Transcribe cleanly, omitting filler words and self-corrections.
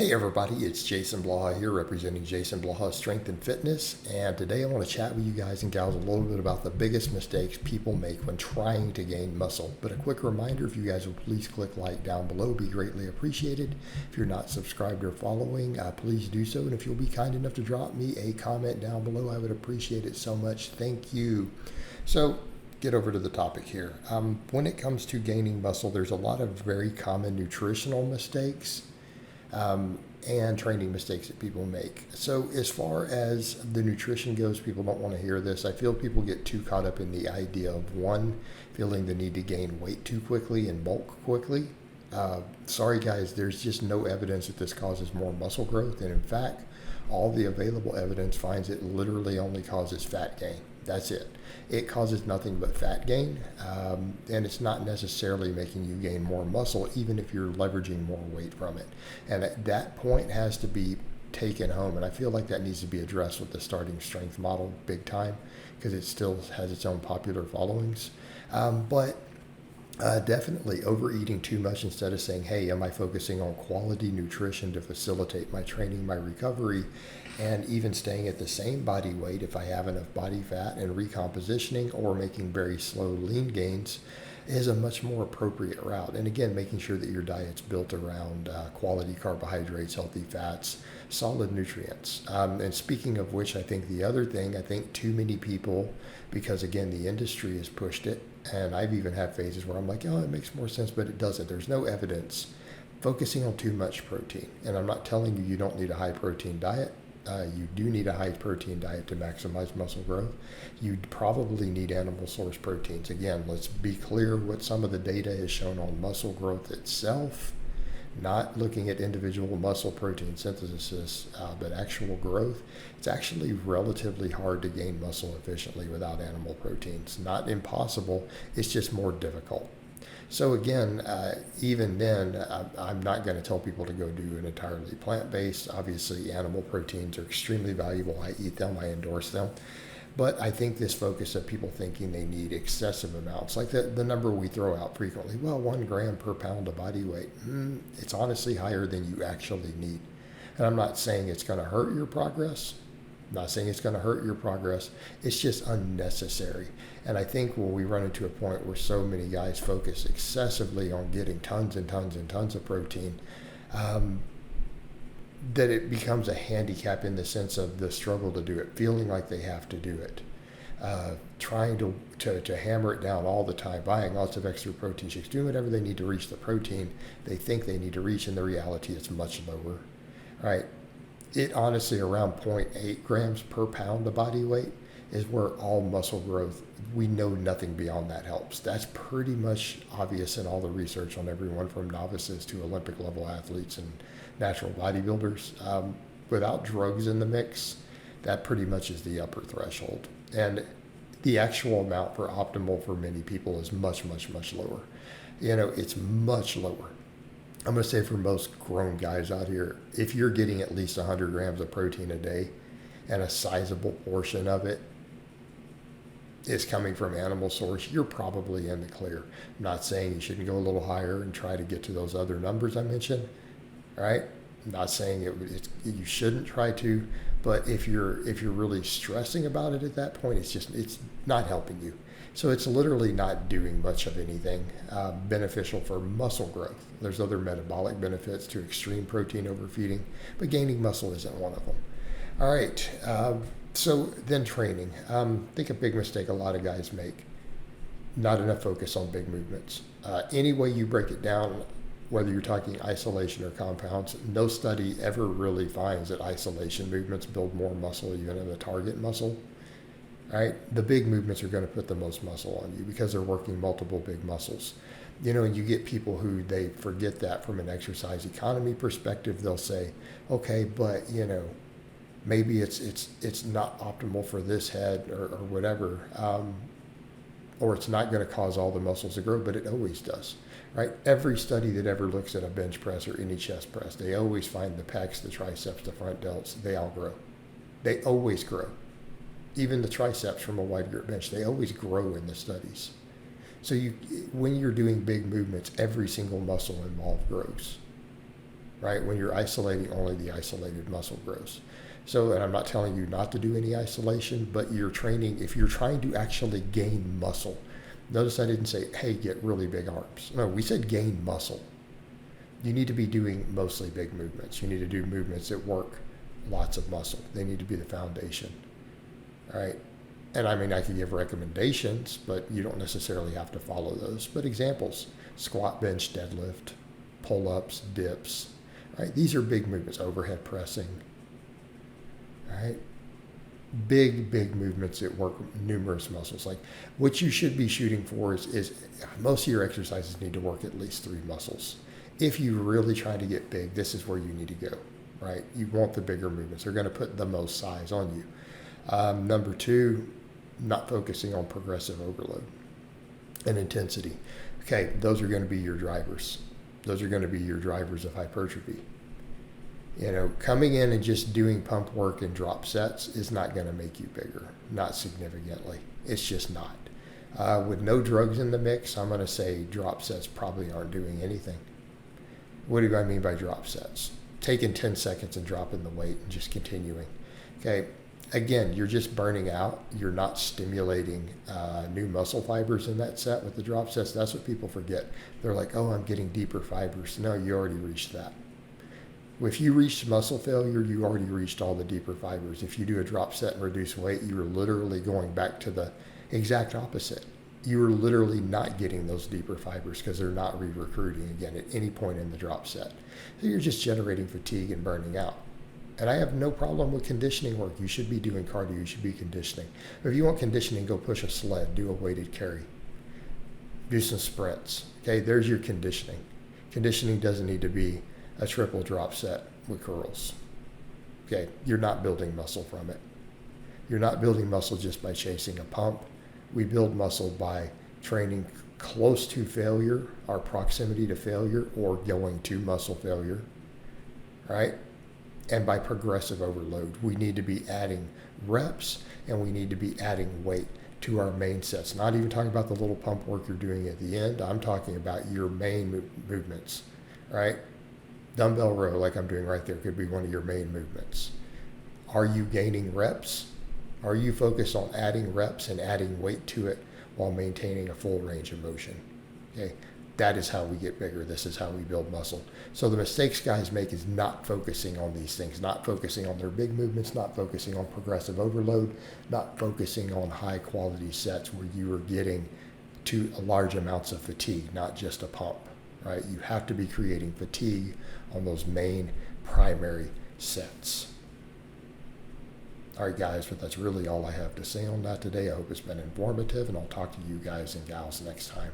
Hey everybody, it's Jason Blaha here representing Jason Blaha Strength and Fitness, and today I want to chat with you guys and gals a little bit about the biggest mistakes people make when trying to gain muscle. But a quick reminder, if you guys will please click like down below, it'd be greatly appreciated. If you're not subscribed or following, please do so, and if you'll be kind enough to drop me a comment down below, I would appreciate it so much. Thank you. So, get over to the topic here. When it comes to gaining muscle, there's a lot of very common nutritional mistakes and training mistakes that people make. So as far as the nutrition goes, people don't want to hear this. I feel people get too caught up in the idea of one, feeling the need to gain weight too quickly and bulk quickly. Sorry guys, there's just no evidence that this causes more muscle growth. And in fact, all the available evidence finds it literally only causes fat gain. That's it. It causes nothing but fat gain, and it's not necessarily making you gain more muscle, even if you're leveraging more weight from it. And at that point has to be taken home, and I feel like that needs to be addressed with the starting strength model big time, because it still has its own popular followings. But definitely overeating too much instead of saying, hey, am I focusing on quality nutrition to facilitate my training, my recovery, and even staying at the same body weight if I have enough body fat and recompositioning or making very slow lean gains is a much more appropriate route. And again, making sure that your diet's built around quality carbohydrates, healthy fats, solid nutrients. And speaking of which, I think the other thing, I think too many people, because again, the industry has pushed it, and I've even had phases where I'm like, oh, it makes more sense, but it doesn't. There's no evidence focusing on too much protein. And I'm not telling you don't need a high protein diet. You do need a high protein diet to maximize muscle growth. You probably need animal source proteins. Again, let's be clear what some of the data has shown on muscle growth itself, not looking at individual muscle protein synthesis, but actual growth. It's actually relatively hard to gain muscle efficiently without animal proteins. Not impossible, it's just more difficult. So again, even then, I'm not going to tell people to go do an entirely plant-based. Obviously, animal proteins are extremely valuable. I eat them, I endorse them. But I think this focus of people thinking they need excessive amounts, like the number we throw out frequently, well, 1 gram per pound of body weight, it's honestly higher than you actually need. And I'm not saying it's going to hurt your progress. I'm not saying it's going to hurt your progress. It's just unnecessary. And I think when we run into a point where so many guys focus excessively on getting tons and tons and tons of protein, that it becomes a handicap in the sense of the struggle to do it, feeling like they have to do it, trying to hammer it down all the time, buying lots of extra protein shakes, doing whatever they need to reach the protein they think they need to reach. In the reality, it's much lower, right? It honestly, around 0.8 grams per pound of body weight is where all muscle growth, we know nothing beyond that helps. That's pretty much obvious in all the research on everyone from novices to Olympic level athletes and natural bodybuilders. Without drugs in the mix, that pretty much is the upper threshold. And the actual amount for optimal for many people is much, much, much lower. It's much lower. I'm going to say for most grown guys out here, if you're getting at least 100 grams of protein a day and a sizable portion of it is coming from animal source, you're probably in the clear. I'm not saying you shouldn't go a little higher and try to get to those other numbers I mentioned, right? I'm not saying you shouldn't try to, but if you're really stressing about it at that point, it's not helping you. So it's literally not doing much of anything beneficial for muscle growth. There's other metabolic benefits to extreme protein overfeeding, but gaining muscle isn't one of them. All right, so then training. I think a big mistake a lot of guys make, not enough focus on big movements. Any way you break it down, whether you're talking isolation or compounds, no study ever really finds that isolation movements build more muscle even in the target muscle. Right? The big movements are going to put the most muscle on you because they're working multiple big muscles. And you get people who they forget that from an exercise economy perspective. They'll say, okay, but maybe it's not optimal for this head or whatever, or it's not going to cause all the muscles to grow, but it always does. Right? Every study that ever looks at a bench press or any chest press, they always find the pecs, the triceps, the front delts, they all grow. They always grow. Even the triceps from a wide grip bench, they always grow in the studies. So when you're doing big movements, every single muscle involved grows. right? When you're isolating, only the isolated muscle grows. So, and I'm not telling you not to do any isolation, but you're training, if you're trying to actually gain muscle, notice I didn't say, hey, get really big arms. No, we said gain muscle. You need to be doing mostly big movements. You need to do movements that work lots of muscle. They need to be the foundation, all right? And I mean, I could give recommendations, but you don't necessarily have to follow those. But examples: squat, bench, deadlift, pull-ups, dips, right? These are big movements. Overhead pressing, right? Big movements that work numerous muscles. Like, what you should be shooting for is most of your exercises need to work at least 3 muscles. If you really try to get big, this is where you need to go, right? You want the bigger movements. They're going to put the most size on you. Number 2, not focusing on progressive overload and intensity. Okay, those are going to be your drivers. Those are going to be your drivers of hypertrophy. You know, coming in and just doing pump work and drop sets is not going to make you bigger, not significantly. It's just not. With no drugs in the mix, I'm going to say drop sets probably aren't doing anything. What do I mean by drop sets? Taking 10 seconds and dropping the weight and just continuing. Okay, again, you're just burning out. You're not stimulating new muscle fibers in that set with the drop sets. That's what people forget. They're like, oh, I'm getting deeper fibers. No, you already reached that. If you reached muscle failure, you already reached all the deeper fibers. If you do a drop set and reduce weight, you're literally going back to the exact opposite. You're literally not getting those deeper fibers because they're not re-recruiting again at any point in the drop set. So you're just generating fatigue and burning out. And I have no problem with conditioning work. You should be doing cardio. You should be conditioning. But if you want conditioning, go push a sled, do a weighted carry, do some sprints. Okay, there's your conditioning. Conditioning doesn't need to be a triple drop set with curls. Okay, you're not building muscle from it. You're not building muscle just by chasing a pump. We build muscle by training close to failure, our proximity to failure, or going to muscle failure, right? And by progressive overload. We need to be adding reps and we need to be adding weight to our main sets. Not even talking about the little pump work you're doing at the end. I'm talking about your main movements, right? Dumbbell row, like I'm doing right there, could be one of your main movements. Are you gaining reps? Are you focused on adding reps and adding weight to it while maintaining a full range of motion? Okay, that is how we get bigger. This is how we build muscle. So the mistakes guys make is not focusing on these things, not focusing on their big movements, not focusing on progressive overload, not focusing on high quality sets where you are getting to large amounts of fatigue, not just a pump, right? You have to be creating fatigue on those main primary sets. All right, guys, but that's really all I have to say on that today. I hope it's been informative, and I'll talk to you guys and gals next time.